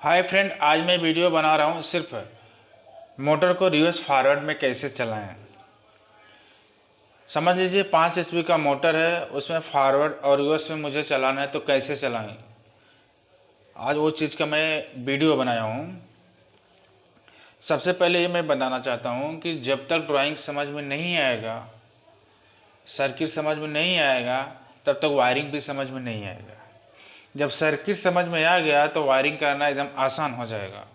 Hi friend, आज मैं video बना रहा हूँ सिर्फ मोटर को रिवर्स फॉरवर्ड में कैसे चलाएं। समझ लीजिए 5 HP का मोटर है, उसमें फॉरवर्ड और रिवर्स में मुझे चलाना है तो कैसे चलाएं। आज वो चीज़ का मैं वीडियो बनाया हूँ। सबसे पहले ये मैं बताना चाहता हूँ कि जब तक ड्राइंग समझ में नहीं आएगा, सर्किट समझ में नहीं आएगा, तब तक वायरिंग भी समझ में नहीं आएगा। जब सर्किट समझ में आ गया तो वायरिंग करना एकदम आसान हो जाएगा।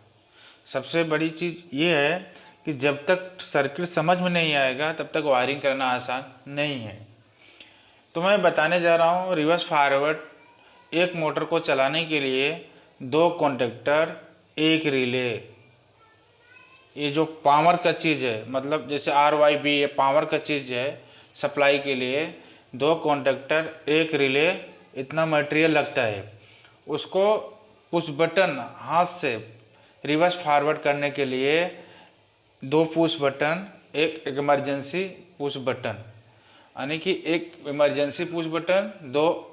सबसे बड़ी चीज़ ये है कि जब तक सर्किट समझ में नहीं आएगा तब तक वायरिंग करना आसान नहीं है। तो मैं बताने जा रहा हूँ रिवर्स फॉरवर्ड एक मोटर को चलाने के लिए 2 कॉन्टेक्टर, एक रिले। ये जो पावर का चीज़ है, मतलब जैसे RYB ये पावर का चीज़ है सप्लाई के लिए, 2 कॉन्टेक्टर, एक रिले, इतना मटेरियल लगता है। उसको पुश बटन हाथ से रिवर्स फॉरवर्ड करने के लिए 2 पुश बटन, एक इमरजेंसी पुश बटन, यानी कि एक emergency push button, 2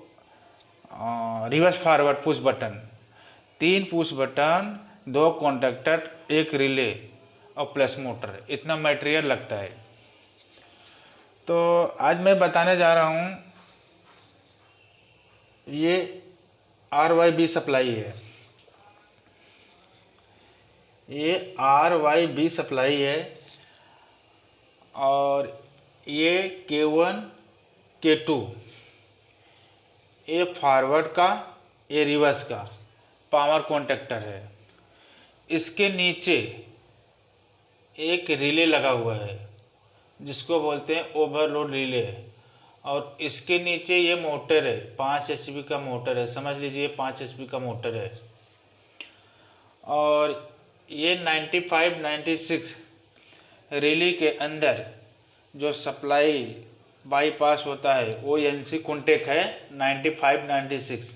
reverse forward push button, 3 push button, 2 contactor, एक रिले और प्लस मोटर, इतना मटेरियल लगता है। तो आज मैं बताने जा रहा हूँ, ये RYB सप्लाई है, ये RYB सप्लाई है और ये K1 K2, ये फॉरवर्ड का, ये रिवर्स का पावर कॉन्टेक्टर है। इसके नीचे एक रिले लगा हुआ है जिसको बोलते हैं ओवरलोड रिले, और इसके नीचे ये मोटर है, 5 HP का मोटर है, समझ लीजिए 5 HP का मोटर है। और ये 95-96 रिले के अंदर जो सप्लाई बाईपास होता है वो NC कॉन्टेक्ट है 95-96।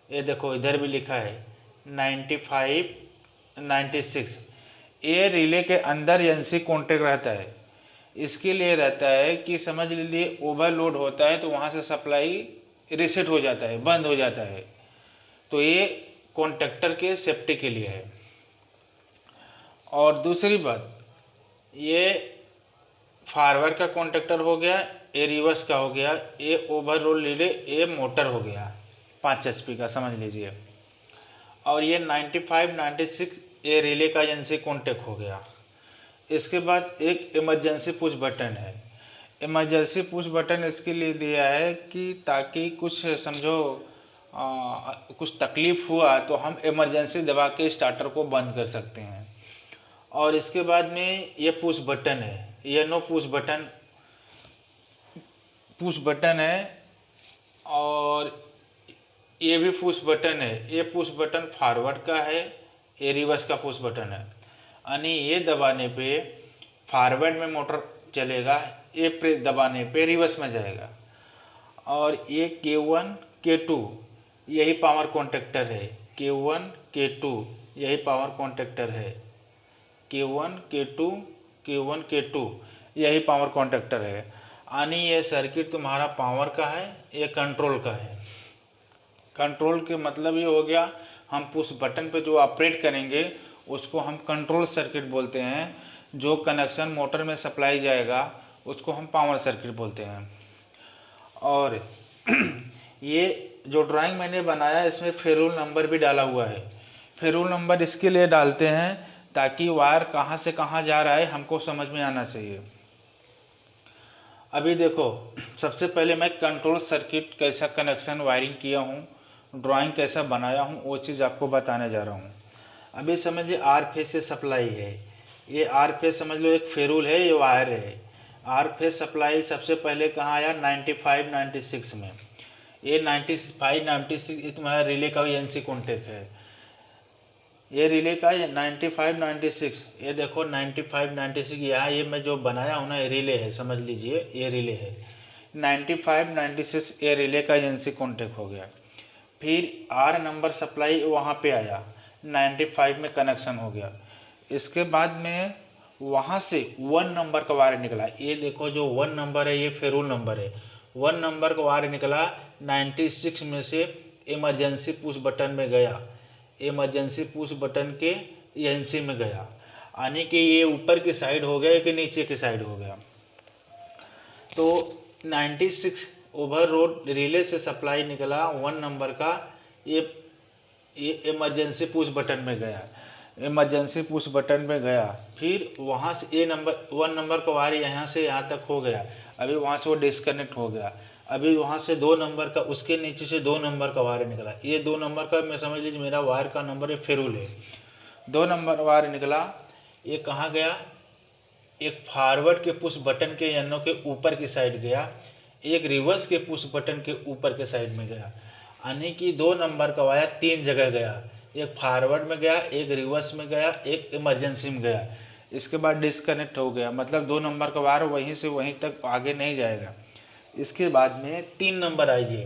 ये देखो इधर भी लिखा है 95-96। ये रिले के अंदर NC कॉन्टेक्ट रहता है। इसके लिए रहता है कि समझ लीजिए ओवरलोड होता है तो वहाँ से सप्लाई रीसेट हो जाता है, बंद हो जाता है। तो ये कॉन्टेक्टर के सेफ्टी के लिए है। और दूसरी बात, ये फॉरवर्ड का कॉन्टेक्टर हो गया, ये रिवर्स का हो गया, ये ओवरलोड रिले, ये मोटर हो गया 5 HP का, समझ लीजिए। और ये 95-96 ये रिले का NC कॉन्टेक्ट हो गया। इसके बाद एक इमरजेंसी पुश बटन है। इमरजेंसी पुश बटन इसके लिए दिया है कि ताकि कुछ समझो कुछ तकलीफ़ हुआ तो हम इमरजेंसी दबा के स्टार्टर को बंद कर सकते हैं। और इसके बाद में ये पुश बटन है, ये नो पुश बटन है, और ये भी पुश बटन है। ये पुश बटन फॉरवर्ड का है, ये रिवर्स का पुश बटन है, यानी ये दबाने पे फॉरवर्ड में मोटर चलेगा, ये प्रेस दबाने पे रिवर्स में जाएगा। और ये K1 K2 यही पावर कॉन्टेक्टर है, K1 K2 यही पावर कॉन्टेक्टर है, K1 K2 यही पावर कॉन्टेक्टर है। यानी ये सर्किट तुम्हारा पावर का है, ये कंट्रोल का है। कंट्रोल के मतलब ये हो गया, हम पुश बटन पे जो ऑपरेट करेंगे उसको हम कंट्रोल सर्किट बोलते हैं। जो कनेक्शन मोटर में सप्लाई जाएगा उसको हम पावर सर्किट बोलते हैं। और ये जो ड्राइंग मैंने बनाया इसमें फेरूल नंबर भी डाला हुआ है। फेरूल नंबर इसके लिए डालते हैं ताकि वायर कहाँ से कहाँ जा रहा है हमको समझ में आना चाहिए। अभी देखो, सबसे पहले मैं कंट्रोल सर्किट कैसा कनेक्शन वायरिंग किया हूँ, ड्राइंग कैसा बनाया हूँ, वो चीज़ आपको बताने जा रहा हूँ। अभी समझिए R फेज से सप्लाई है, ये R फेज समझ लो एक फेरूल है, ये वायर है। R फेज सप्लाई सबसे पहले कहाँ आया, 95-96 में। ये 95-96 ये तुम्हारा रिले का NC कॉन्टेक्ट है, ये रिले का 95-96। ये देखो 95-96 यहाँ ये मैं जो बनाया हूँ ना, ये रिले है, समझ लीजिए ये रिले है। 95-96 ये रिले का NC कॉन्टेक्ट हो गया। फिर R नंबर सप्लाई वहाँ पे आया, 95 में कनेक्शन हो गया। इसके बाद में वहाँ से 1 नंबर का वायर निकला। ये देखो जो 1 नंबर है ये फेरूल नंबर है, 1 नंबर का वायर निकला 96 में से इमरजेंसी पुश बटन में गया। इमरजेंसी पुश बटन के एनसी में गया, यानी कि ये ऊपर की साइड हो गया कि नीचे की साइड हो गया। तो 96 ओवरलोड रिले से सप्लाई निकला 1 नंबर का, ये इमरजेंसी पुश बटन में गया, इमरजेंसी पुश बटन में गया। फिर वहाँ से 1 नंबर का वायर यहाँ से यहाँ तक हो गया, अभी वहाँ से वो डिस्कनेक्ट हो गया। अभी वहाँ से 2 नंबर का, उसके नीचे से 2 नंबर का वायर निकला। ये 2 नंबर का, मैं समझ लीजिए मेरा वायर का नंबर है फेरुल है। 2 नंबर वायर निकला, ये कहाँ गया, एक फॉरवर्ड के पुश बटन के एनो के ऊपर की साइड गया, एक रिवर्स के पुश बटन के ऊपर के साइड में गया। यानी कि 2 नंबर का वायर 3 जगह गया, एक फॉरवर्ड में गया, एक रिवर्स में गया, एक इमरजेंसी में गया। इसके बाद डिस्कनेक्ट हो गया, मतलब 2 नंबर का वायर वहीं से वहीं तक आगे नहीं जाएगा। इसके बाद में 3 नंबर आइए,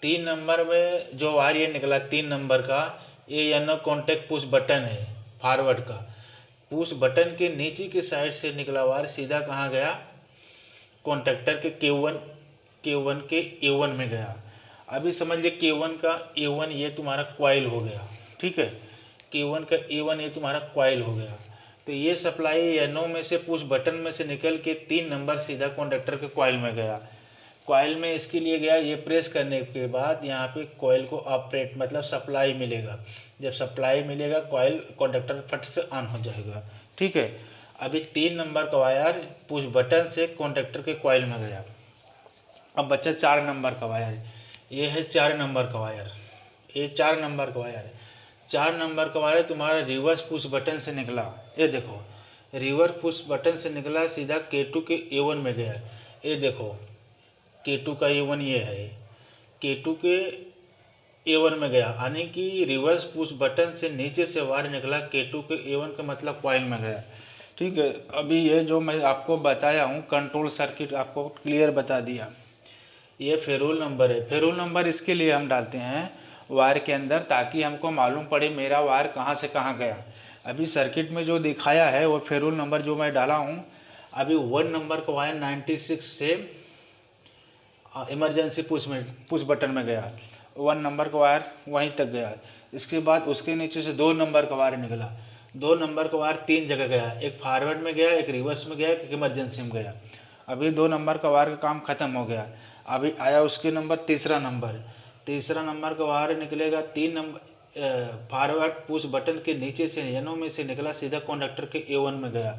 3 नंबर में जो वायर ये निकला 3 नंबर का, ये एनो कॉन्टेक्ट पुश बटन है फॉरवर्ड का। पुश बटन के नीचे की साइड से निकला वायर सीधा कहाँ गया, कॉन्टेक्टर के Q1 के A1 में गया। अभी समझ लीजिए Q1 का A1 ये तुम्हारा कॉइल हो गया, ठीक है, Q1 का A1 ये तुम्हारा कॉइल हो गया। तो ये सप्लाई एनो में से पुश बटन में से निकल के 3 नंबर सीधा कॉन्टेक्टर के कॉइल में गया। कॉइल में इसके लिए गया, ये प्रेस करने के बाद यहाँ पे कॉइल को ऑपरेट मतलब सप्लाई मिलेगा। जब सप्लाई मिलेगा कॉइल कॉन्टेक्टर फट से ऑन हो जाएगा, ठीक है। अभी 3 नंबर का वायर पुश बटन से कॉन्टेक्टर के कॉइल में गया। अब बच्चा 4 नंबर का वायर, ये है 4 नंबर का वायर, ये 4 नंबर का वायर है। 4 नंबर का वायर तुम्हारा रिवर्स पुश बटन से निकला, ये देखो रिवर्स पुश बटन से निकला सीधा K2 के A1 में गया। ये देखो K2 का A1 ये है, K2 के A1 में गया, यानी कि रिवर्स पुश बटन से नीचे से वायर निकला K2 के A1 का मतलब कॉइल में गया, ठीक है। अभी ये जो मैं आपको बताया हूँ कंट्रोल सर्किट आपको क्लियर बता दिया। ये फेरुल नंबर है, फेरुल नंबर इसके लिए हम डालते हैं वायर के अंदर ताकि हमको मालूम पड़े मेरा वायर कहाँ से कहाँ गया। अभी सर्किट में जो दिखाया है वो फेरुल नंबर जो मैं डाला हूँ। अभी 1 नंबर का वायर 96 से इमरजेंसी पुश बटन में गया, 1 नंबर का वायर वहीं तक गया। इसके बाद उसके नीचे से 2 नंबर का वायर निकला, 2 नंबर का वायर 3 जगह गया, एक फॉरवर्ड में गया, एक रिवर्स में गया, एक इमरजेंसी में गया। अभी 2 नंबर का वायर का काम ख़त्म हो गया। अभी आया उसके नंबर तीसरा नंबर का वायर निकलेगा 3 नंबर फॉरवर्ड पुश बटन के नीचे से एनो में से निकला सीधा कंडक्टर के A1 में गया।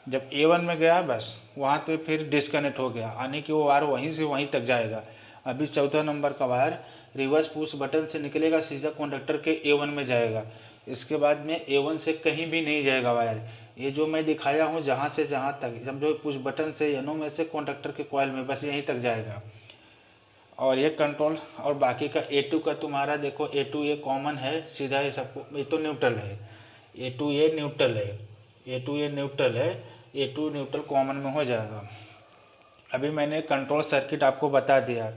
जब A1 में गया बस वहाँ पे फिर डिस्कनेक्ट हो गया, यानी कि वो वायर वहीं से वहीं तक जाएगा। अभी चौथा नंबर का वायर रिवर्स पुश बटन से निकलेगा सीधा कंडक्टर के A1 में जाएगा। इसके बाद में A1 से कहीं भी नहीं जाएगा वायर। ये जो मैं दिखाया हूँ जहाँ से जहाँ तक समझो पुश बटन से एनो में से कंडक्टर के कॉइल में बस यहीं तक जाएगा। और ये कंट्रोल और बाकी का A2 का तुम्हारा देखो A2 ये कॉमन है सीधा, ये सबको ये तो न्यूट्रल है, A2 ये न्यूट्रल है, A2 ये न्यूट्रल है, A2 न्यूट्रल कॉमन में हो जाएगा। अभी मैंने कंट्रोल सर्किट आपको बता दिया।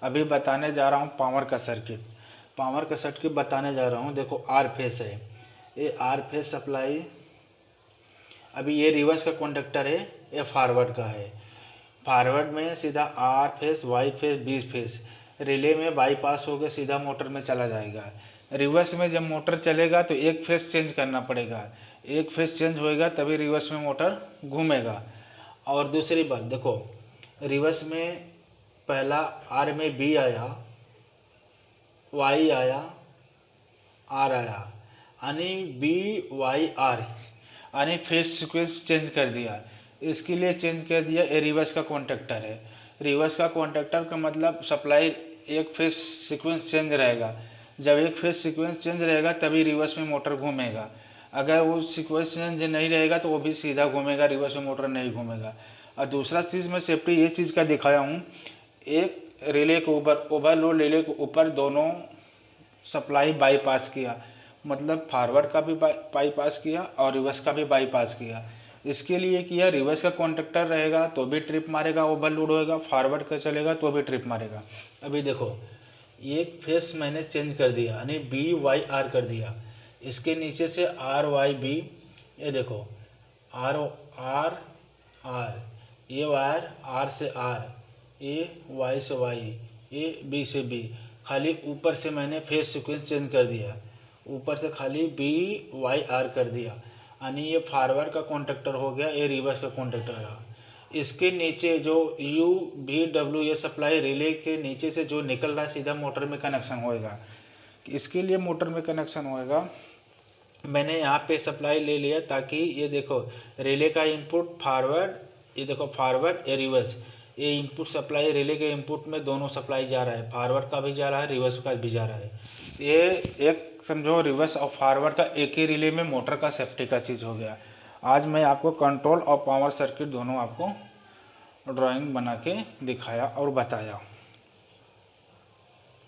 अभी बताने जा रहा हूँ पावर का सर्किट बताने जा रहा हूँ। देखो आर फेस है, ये आर फेस सप्लाई। अभी ये रिवर्स का कंडक्टर है, ये फॉरवर्ड का है। फॉरवर्ड में सीधा R phase, Y phase, B phase relay में बाईपास होकर सीधा मोटर में चला जाएगा। रिवर्स में जब मोटर चलेगा तो एक फेस चेंज करना पड़ेगा, एक फेस चेंज होएगा तभी रिवर्स में मोटर घूमेगा। और दूसरी बात देखो, रिवर्स में पहला आर में बी आया, वाई आया, आर आया, यानी बी वाई आर, यानी फेस सीक्वेंस चेंज कर दिया। इसके लिए चेंज कर दिया, ये रिवर्स का कॉन्टैक्टर है। रिवर्स का कॉन्टैक्टर का मतलब सप्लाई एक फेस सीक्वेंस चेंज रहेगा। जब एक फेस सीक्वेंस चेंज रहेगा तभी रिवर्स में मोटर घूमेगा। अगर वो सीक्वेंस चेंज नहीं रहेगा तो वो भी सीधा घूमेगा, रिवर्स में मोटर नहीं घूमेगा। और दूसरा चीज़ मैं सेफ्टी ये चीज़ का दिखाया हूँ, एक रिले के ऊपर ओवरलोड रिले के ऊपर दोनों सप्लाई बाईपास किया, मतलब फॉरवर्ड का भी बाईपास किया और रिवर्स का भी बाईपास किया। इसके लिए किया रिवर्स का कॉन्टैक्टर रहेगा तो भी ट्रिप मारेगा, ओवरलोड होएगा, फॉरवर्ड का चलेगा तो भी ट्रिप मारेगा। अभी देखो एक फेस मैंने चेंज कर दिया, यानी बी वाई आर कर दिया। इसके नीचे से आर वाई बी, ये देखो आर आर आर, ये वायर आर से आर, ये वाई से वाई, ये बी से बी। खाली ऊपर से मैंने फेस सीक्वेंस चेंज कर दिया, ऊपर से खाली BYR कर दिया, यानी ये फॉरवर्ड का कॉन्टेक्टर हो गया, ये रिवर्स का कॉन्टेक्टर है। इसके नीचे जो UVW ये सप्लाई रिले के नीचे से जो निकल रहा है सीधा मोटर में कनेक्शन होएगा। इसके लिए मोटर में कनेक्शन होएगा, मैंने यहाँ पे सप्लाई ले लिया ताकि ये देखो रिले का इनपुट फॉरवर्ड, ये देखो फॉरवर्ड, ये रिवर्स, ये इनपुट सप्लाई रिले के इनपुट में दोनों सप्लाई जा रहा है, फॉरवर्ड का भी जा रहा है, रिवर्स का भी जा रहा है। ये एक समझो रिवर्स और फॉरवर्ड का एक ही रिले में मोटर का सेफ्टी का चीज़ हो गया। आज मैं आपको कंट्रोल और पावर सर्किट दोनों आपको ड्राइंग बना के दिखाया और बताया।